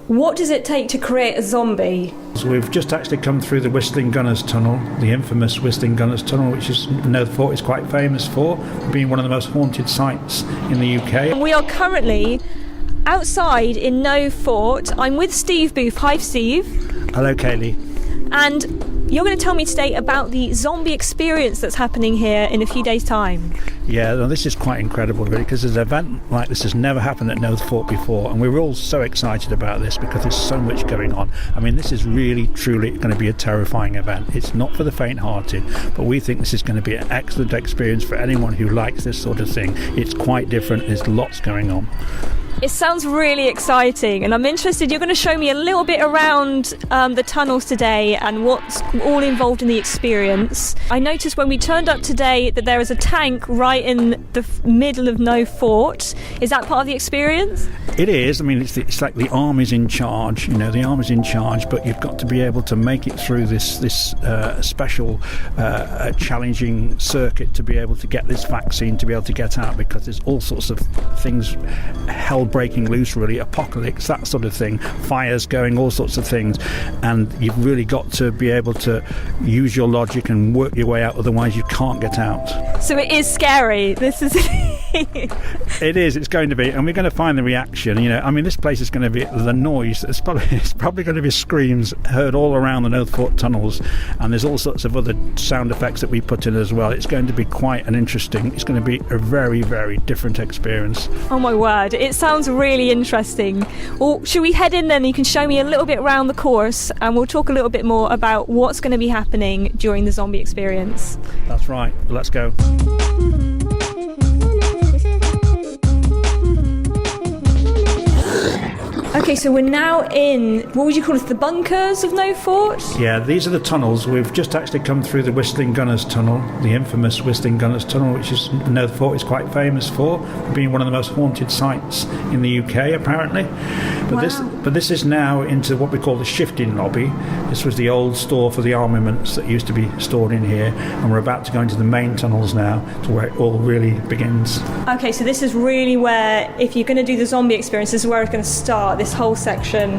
What does it take to create a zombie? So we've just actually come through the Whistling Gunners Tunnel, the infamous Whistling Gunners Tunnel, which is Nothe Fort is quite famous for being one of the most haunted sites in the UK. And we are currently outside in Nothe Fort. I'm with Steve Booth. Hi, Steve. Hello, Kaylee. And you're going to tell me today about the zombie experience that's happening here in a few days' time. Yeah, well, this is quite incredible, really, because an event like this has never happened at Nothe Fort before, and we were all so excited about this because there's so much going on. I mean, this is really, truly going to be a terrifying event. It's not for the faint-hearted, but we think this is going to be an excellent experience for anyone who likes this sort of thing. It's quite different. There's lots going on. It sounds really exciting, and I'm interested. You're going to show me a little bit around the tunnels today and what's all involved in the experience. I noticed when we turned up today that there is a tank right in the middle of Nothe Fort. Is that part of the experience? It is. I mean, it's like the army's in charge. You know, the army's in charge, but you've got to be able to make it through this special, challenging circuit to be able to get this vaccine to be able to get out, because there's all sorts of things hell breaking loose, really, apocalypse, that sort of thing, fires going, all sorts of things, and you've really got to be able to use your logic and work your way out, otherwise you can't get out. So it is scary. This is It is, it's going to be, and we're going to find the reaction. You know, I mean, this place is going to be the noise. It's probably going to be screams heard all around the Nothe Fort tunnels, and there's all sorts of other sound effects that we put in as well. It's going to be quite an interesting, it's going to be a very, very different experience. Oh my word, it sounds really interesting. Well, should we head in then? You can show me a little bit around the course, and we'll talk a little bit more about what's going to be happening during the zombie experience. That's right, let's go. Okay, so we're now in, what would you call it, the bunkers of Nothe Fort? Yeah, these are the tunnels. We've just actually come through the Whistling Gunners Tunnel, the infamous Whistling Gunners Tunnel, which is Nothe Fort is quite famous for being one of the most haunted sites in the UK, apparently. But this is now into what we call the shifting lobby. This was the old store for the armaments that used to be stored in here, and we're about to go into the main tunnels now, to where it all really begins. Okay, so this is really where, if you're going to do the zombie experience, this is where it's going to start, this whole section.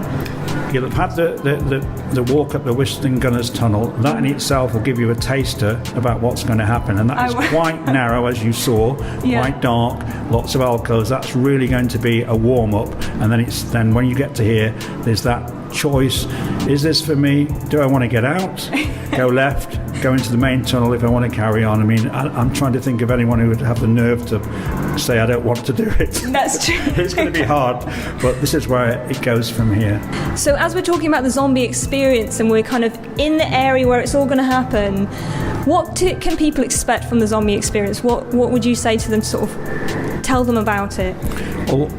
You'll have had the walk up the Whistling Gunners Tunnel. That in itself will give you a taster about what's going to happen, and that is quite narrow, as you saw, quite dark, lots of alcoves. That's really going to be a warm-up, and then when you get to here, there's that choice. Is this for me? Do I want to get out, go left, go into the main tunnel if I want to carry on? I mean, I'm trying to think of anyone who would have the nerve to say I don't want to do it. That's true. It's going to be hard, but this is where it goes from here. So as we're talking about the zombie experience and we're kind of in the area where it's all going to happen, what can people expect from the zombie experience? What would you say to them, sort of tell them about it? Well,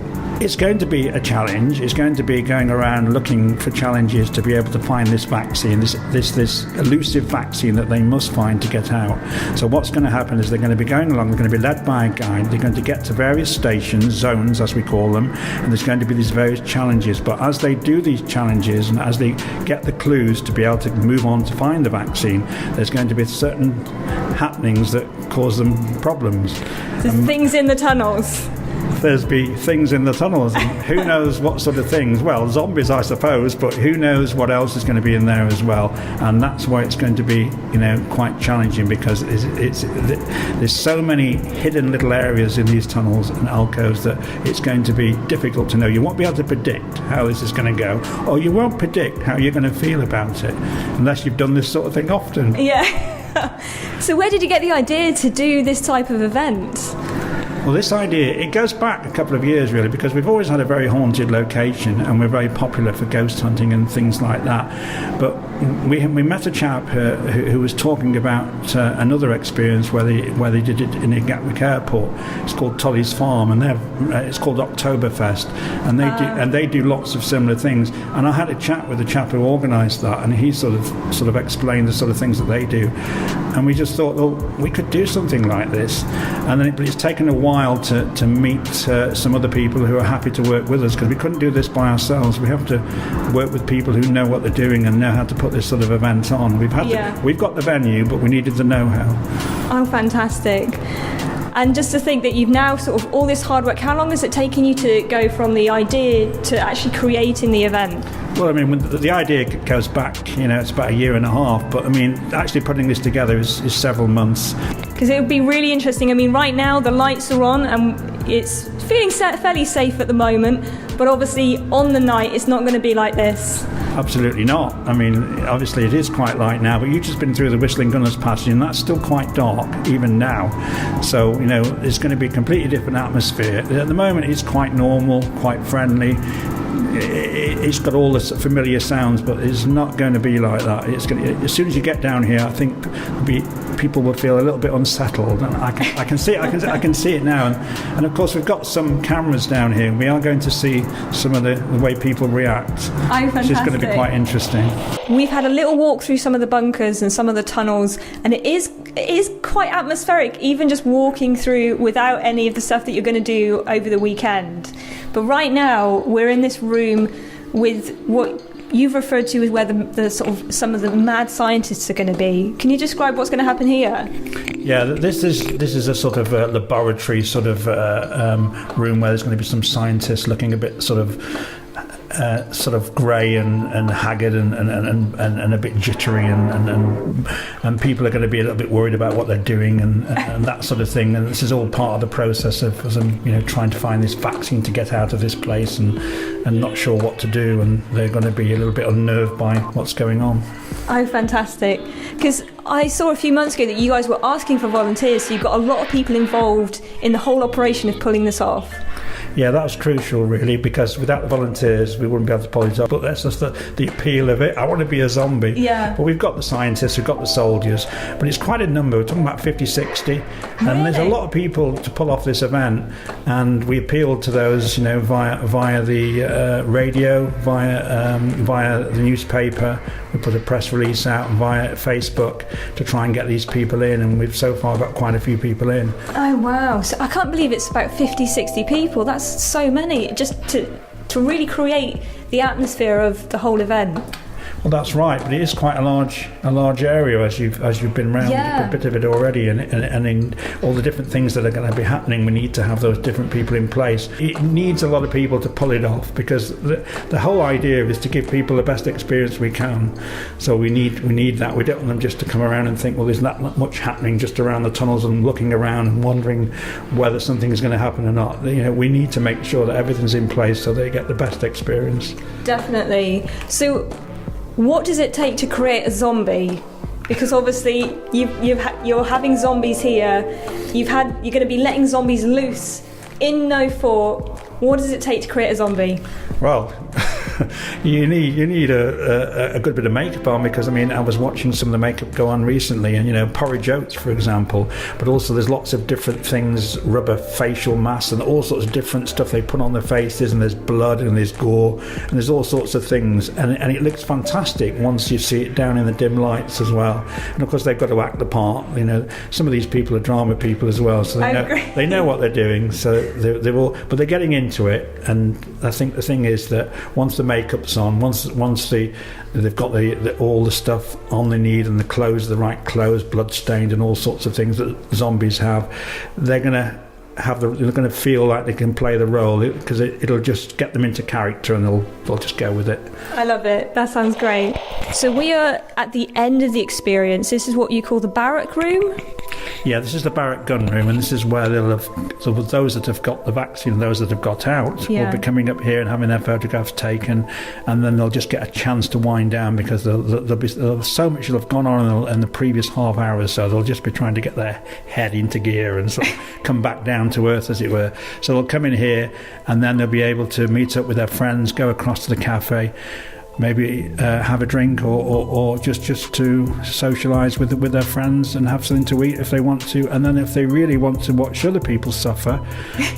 it's going to be a challenge. It's going to be going around looking for challenges to be able to find this vaccine, this elusive vaccine that they must find to get out. So what's going to happen is they're going to be going along, they're going to be led by a guide, they're going to get to various stations, zones as we call them, and there's going to be these various challenges. But as they do these challenges and as they get the clues to be able to move on to find the vaccine, there's going to be certain happenings that cause them problems. There's things in the tunnels. There's be things in the tunnels, and who knows what sort of things. Well, zombies, I suppose, but who knows what else is going to be in there as well. And that's why it's going to be, quite challenging, because there's so many hidden little areas in these tunnels and alcoves that it's going to be difficult to know. You won't be able to predict how this is going to go, or you won't predict how you're going to feel about it, unless you've done this sort of thing often. Yeah. So where did you get the idea to do this type of event? Well, this idea, it goes back a couple of years, really, because we've always had a very haunted location and we're very popular for ghost hunting and things like that. But we met a chap who was talking about another experience where they did it in a Gatwick airport. It's called Tully's Farm, and it's called Oktoberfest, and they do lots of similar things. And I had a chat with the chap who organised that, and he sort of explained the sort of things that they do. And we just thought, well, we could do something like this. And then it's taken a while to meet some other people who are happy to work with us, because we couldn't do this by ourselves. We have to work with people who know what they're doing and know how to put this sort of event on. We've got the venue, but we needed the know-how. Oh, fantastic. And just to think that you've now sort of all this hard work, how long has it taken you to go from the idea to actually creating the event? Well, I mean, when the idea goes back, it's about a year and a half, but I mean, actually putting this together is several months. Because it would be really interesting. I mean, right now the lights are on and it's feeling fairly safe at the moment, but obviously on the night it's not going to be like this. Absolutely not. I mean, obviously it is quite light now, but you've just been through the Whistling Gunners Passage and that's still quite dark, even now. So, it's going to be a completely different atmosphere. At the moment it's quite normal, quite friendly. It's got all the familiar sounds, but it's not going to be like that. As soon as you get down here, I think people will feel a little bit unsettled. And I can see it. I can see it now. And of course, we've got some cameras down here. We are going to see some of the way people react, which is going to be quite interesting. We've had a little walk through some of the bunkers and some of the tunnels, and it is quite atmospheric, even just walking through without any of the stuff that you're going to do over the weekend. But right now, we're in this room with what you've referred to as where the sort of some of the mad scientists are going to be. Can you describe what's going to happen here? Yeah, this is a sort of laboratory sort of room where there's going to be some scientists looking a bit sort of grey and haggard and a bit jittery and people are going to be a little bit worried about what they're doing and that sort of thing. And this is all part of the process of them, trying to find this vaccine to get out of this place and not sure what to do, and they're going to be a little bit unnerved by what's going on. Oh, fantastic. Because I saw a few months ago that you guys were asking for volunteers, so you've got a lot of people involved in the whole operation of pulling this off. Yeah, that was crucial, really, because without the volunteers, we wouldn't be able to pull it off. But that's just the appeal of it. I want to be a zombie. Yeah. But we've got the scientists, we've got the soldiers, but it's quite a number. We're talking about 50, 60. And there's a lot of people to pull off this event. And we appealed to those, via the radio, via the newspaper. We put a press release out via Facebook to try and get these people in. And we've so far got quite a few people in. Oh, wow. So I can't believe it's about 50, 60 people. That's so many, just to really create the atmosphere of the whole event. Well, that's right, but it is quite a large area as you've been around a bit of it already, and in all the different things that are going to be happening, we need to have those different people in place. It needs a lot of people to pull it off, because the whole idea is to give people the best experience we can. So we need that. We don't want them just to come around and think, well, there's not much happening just around the tunnels and looking around and wondering whether something is going to happen or not. We need to make sure that everything's in place so they get the best experience. Definitely. So what does it take to create a zombie? Because obviously you're having zombies here. You're going to be letting zombies loose in Nothe Fort. What does it take to create a zombie? Well, you need a good bit of makeup on, because I was watching some of the makeup go on recently, and porridge oats, for example, but also there's lots of different things, rubber facial masks and all sorts of different stuff they put on their faces, and there's blood and there's gore and there's all sorts of things, and it looks fantastic once you see it down in the dim lights as well. And of course they've got to act the part. Some of these people are drama people as well, so they know what they're doing, so they're all, but they're getting into it. And I think the thing is that once the makeup's on, once they've got all the stuff on they need, and the right clothes, blood stained and all sorts of things that zombies have, they're going to feel like they can play the role, because it'll just get them into character, and they'll just go with it. I love it. That sounds great. So we are at the end of the experience. This is what you call the barrack room? Yeah, this is the barrack gun room, and this is where those that have got the vaccine, those that have got out, will be coming up here and having their photographs taken, and then they'll just get a chance to wind down, because there'll so much will have gone on in the previous half hour or so. They'll just be trying to get their head into gear and sort of come back down to earth, as it were. So they'll come in here, and then they'll be able to meet up with their friends, go across to the cafe, maybe have a drink, or just to socialise with their friends and have something to eat if they want to. And then if they really want to watch other people suffer,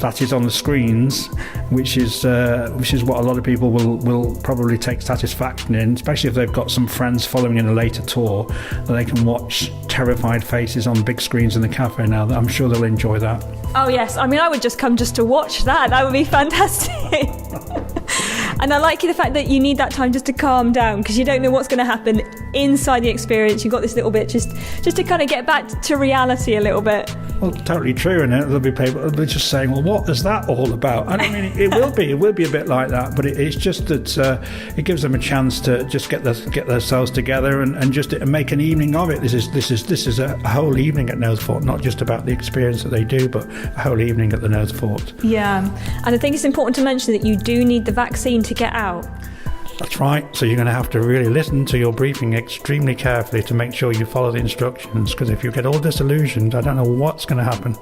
that is on the screens, which is what a lot of people will probably take satisfaction in, especially if they've got some friends following in a later tour, that they can watch terrified faces on big screens in the cafe now. I'm sure they'll enjoy that. Oh yes, I would just come just to watch that. That would be fantastic. And I like the fact that you need that time just to calm down, because you don't know what's going to happen inside the experience. You've got this little bit just to kind of get back to reality a little bit. Well, totally true, and there'll be people that'll be just saying, well, what is that all about? And I mean, it will be a bit like that, but it's just that it gives them a chance to just get themselves together and just make an evening of it. This is a whole evening at Nothe Fort, not just about the experience that they do, but a whole evening at the Nothe Fort. Yeah, and I think it's important to mention that you do need the vaccine to get out. That's right. So you're going to have to really listen to your briefing extremely carefully to make sure you follow the instructions, because if you get all disillusioned, I don't know what's going to happen.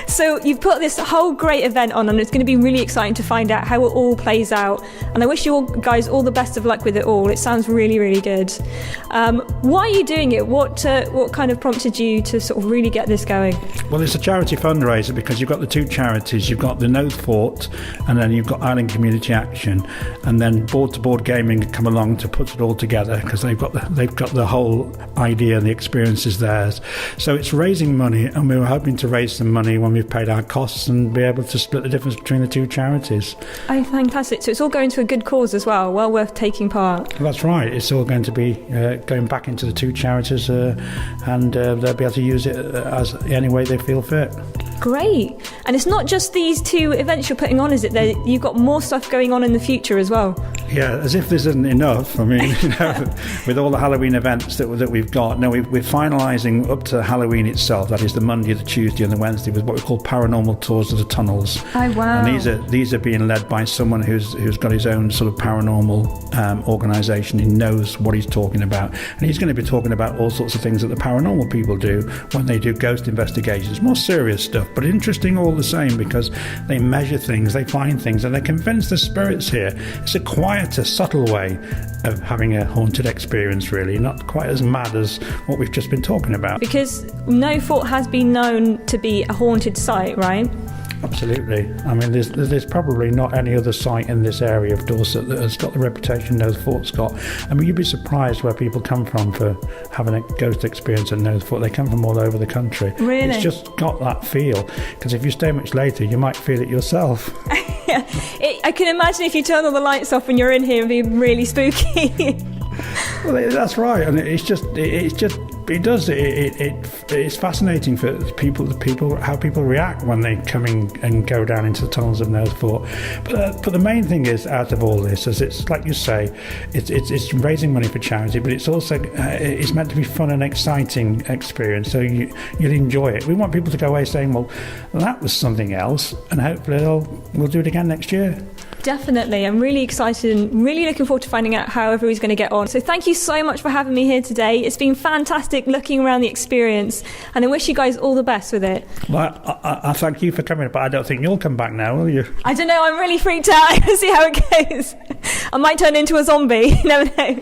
So you've put this whole great event on, and it's going to be really exciting to find out how it all plays out. And I wish you all guys all the best of luck with it all. It sounds really, really good. Why are you doing it? What kind of prompted you to sort of really get this going? Well, it's a charity fundraiser because you've got the two charities. You've got the Nothe Fort, and then you've got Island Community Action, and then Board to Board Gaming come along to put it all together, because they've got the whole idea and the experience is theirs. So it's raising money, and we were hoping to raise some money when we've paid our costs and be able to split the difference between the two charities. Oh, fantastic. So it's all going to a good cause as well worth taking part. That's right. It's all going to be going back into the two charities, and they'll be able to use it as any way they feel fit. Great. And it's not just these two events you're putting on, is it? You've got more stuff going on in the future as well. Yeah, as if this isn't enough. I mean, with all the Halloween events that we've got, no, we're finalising up to Halloween itself. That is the Monday, the Tuesday, and the Wednesday with what we call Paranormal Tours of the Tunnels. Oh wow! And these are being led by someone who's got his own sort of paranormal organisation. He knows what he's talking about, and he's going to be talking about all sorts of things that the paranormal people do when they do ghost investigations. More serious stuff, but interesting all the same, because they measure things, they find things, and they convince the spirits here. It's a quieter, subtle way of having a haunted experience, really, not quite as mad as what we've just been talking about. Because Nothe Fort has been known to be a haunted site, right? Absolutely. I mean, there's probably not any other site in this area of Dorset that has got the reputation Nothe Fort's got. I mean, you'd be surprised where people come from for having a ghost experience at Nothe Fort. They come from all over the country. Really? It's just got that feel, because if you stay much later, you might feel it yourself. I can imagine if you turn all the lights off when you're in here, it'd be really spooky. Well, that's right, and it's fascinating for people how people react when they come in and go down into the tunnels of Nothe Fort. But the main thing is, out of all this, is it's like you say, it's raising money for charity, but it's also it's meant to be fun and exciting experience, so you'll enjoy it. We want people to go away saying, well, that was something else, and hopefully we'll do it again next year. Definitely. I'm really excited and really looking forward to finding out how everybody's going to get on. So thank you so much for having me here today. It's been fantastic looking around the experience, and I wish you guys all the best with it. Well, I thank you for coming, but I don't think you'll come back now, will you? I don't know. I'm really freaked out. I see how it goes. I might turn into a zombie. You never know.